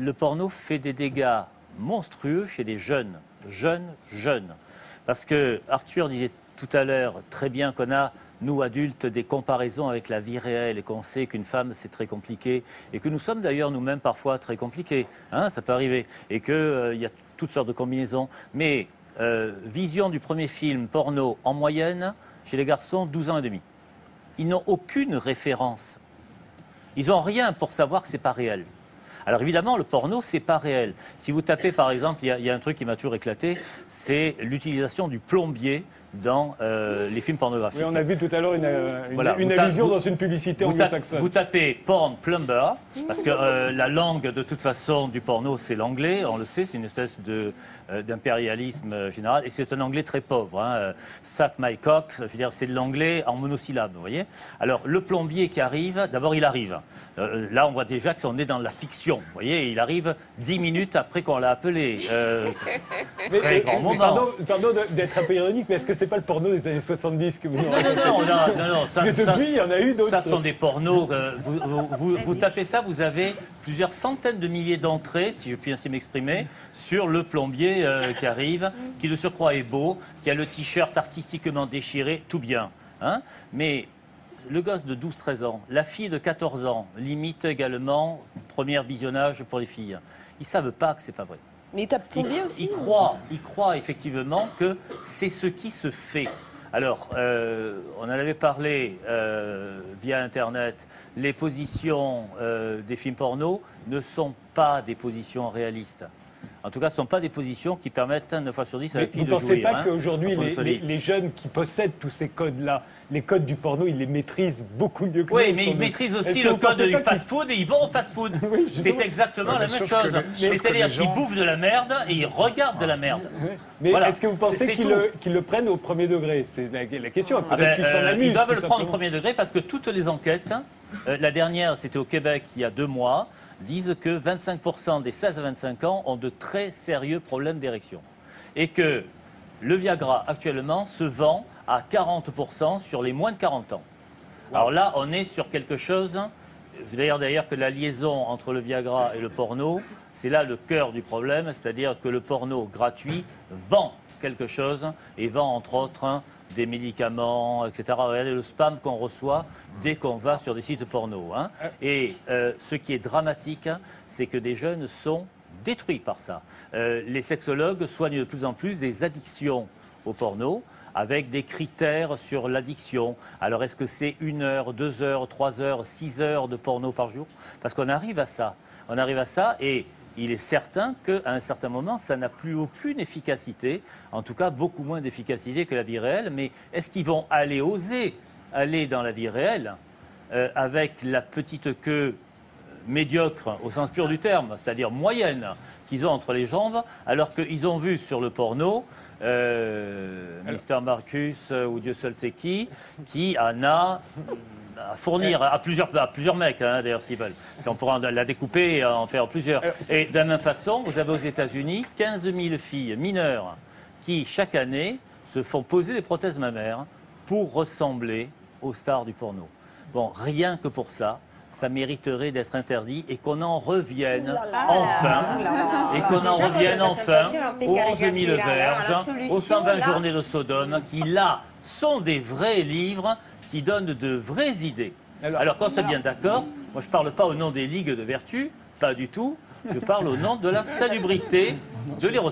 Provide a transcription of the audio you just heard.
le porno fait des dégâts monstrueux chez des jeunes. Parce que Arthur disait tout à l'heure très bien qu'on a, nous adultes, des comparaisons avec la vie réelle et qu'on sait qu'une femme c'est très compliqué et que nous sommes d'ailleurs nous-mêmes parfois très compliqués, hein, ça peut arriver, et qu'il y a toutes sortes de combinaisons. Mais vision du premier film porno en moyenne chez les garçons 12 ans et demi. Ils n'ont aucune référence. Ils n'ont rien pour savoir que c'est pas réel. Alors évidemment, le porno, c'est pas réel. Si vous tapez, par exemple, il y a un truc qui m'a toujours éclaté, c'est l'utilisation du plombier dans les films pornographiques. Oui, on a vu tout à l'heure une allusion dans une publicité anglo-saxonne. Vous tapez porn plumber, parce que la langue, de toute façon, du porno, c'est l'anglais, on le sait, c'est une espèce d'impérialisme général, et c'est un anglais très pauvre. Hein. Suck my cock, c'est de l'anglais en monosyllabe, vous voyez. Alors, le plombier qui arrive, d'abord, il arrive. Là, on voit déjà qu'on est dans la fiction, vous voyez, il arrive 10 minutes après qu'on l'a appelé. Très grand moment. Pardon d'être un peu ironique, mais est-ce que c'est pas le porno des années 70 que vous nous racontez? Non. Parce que depuis, il y en a eu d'autres. Ça sont des pornos. Vous tapez ça, vous avez plusieurs centaines de milliers d'entrées, si je puis ainsi m'exprimer, sur le plombier qui arrive, qui de surcroît est beau, qui a le t-shirt artistiquement déchiré, tout bien. Hein, mais le gosse de 12-13 ans, la fille de 14 ans, limite également, premier visionnage pour les filles. Ils ne savent pas que c'est pas vrai. Mais il tape plombier aussi. Ils croient effectivement que c'est ce qui se fait. Alors, on en avait parlé via Internet. Les positions des films porno ne sont pas des positions réalistes. En tout cas, ce ne sont pas des positions qui permettent 9 fois sur 10 à la fille de jouir. Vous ne pensez pas qu'aujourd'hui, les jeunes qui possèdent tous ces codes-là, les codes du porno, ils les maîtrisent beaucoup mieux que nous? Oui, mais ils maîtrisent aussi le code du fast-food et ils vont au fast-food. Oui, c'est exactement la même chose. C'est-à-dire qu'ils bouffent de la merde et ils regardent de la merde. Mais voilà. Est-ce que vous pensez qu'ils le prennent au premier degré? C'est la question. Peut-être qu'ils s'en amusent. Ils doivent le prendre au premier degré parce que toutes les enquêtes, la dernière, c'était au Québec il y a 2 mois, disent que 25% des 16 à 25 ans ont de très sérieux problèmes d'érection. Et que le Viagra, actuellement, se vend à 40% sur les moins de 40 ans. Wow. Alors là, on est sur quelque chose... D'ailleurs que la liaison entre le Viagra et le porno, c'est là le cœur du problème, c'est-à-dire que le porno gratuit vend quelque chose et vend, entre autres, des médicaments, etc. Regardez le spam qu'on reçoit dès qu'on va sur des sites porno. Hein. Et ce qui est dramatique, c'est que des jeunes sont détruits par ça. Les sexologues soignent de plus en plus des addictions au porno, avec des critères sur l'addiction. Alors, est-ce que c'est 1 heure, 2 heures, 3 heures, 6 heures de porno par jour? Parce qu'on arrive à ça. On arrive à ça et il est certain qu'à un certain moment, ça n'a plus aucune efficacité, en tout cas beaucoup moins d'efficacité que la vie réelle. Mais est-ce qu'ils vont oser aller dans la vie réelle avec la petite queue médiocre au sens pur du terme, c'est-à-dire moyenne, qu'ils ont entre les jambes, alors qu'ils ont vu sur le porno Mister Marcus ou Dieu seul sait qui en a à fournir à plusieurs mecs, hein, d'ailleurs, s'ils veulent. On pourra la découper et en faire plusieurs. Et de la même façon, vous avez aux États-Unis 15 000 filles mineures qui, chaque année, se font poser des prothèses mammaires pour ressembler aux stars du porno. Bon, rien que pour ça, ça mériterait d'être interdit et qu'on en revienne enfin aux 11 000 verges, aux 120 journées de Sodome, qui là sont des vrais livres qui donnent de vraies idées. Alors qu'on soit bien d'accord, moi je ne parle pas au nom des ligues de vertu, pas du tout, je parle au nom de la salubrité de l'érotisme.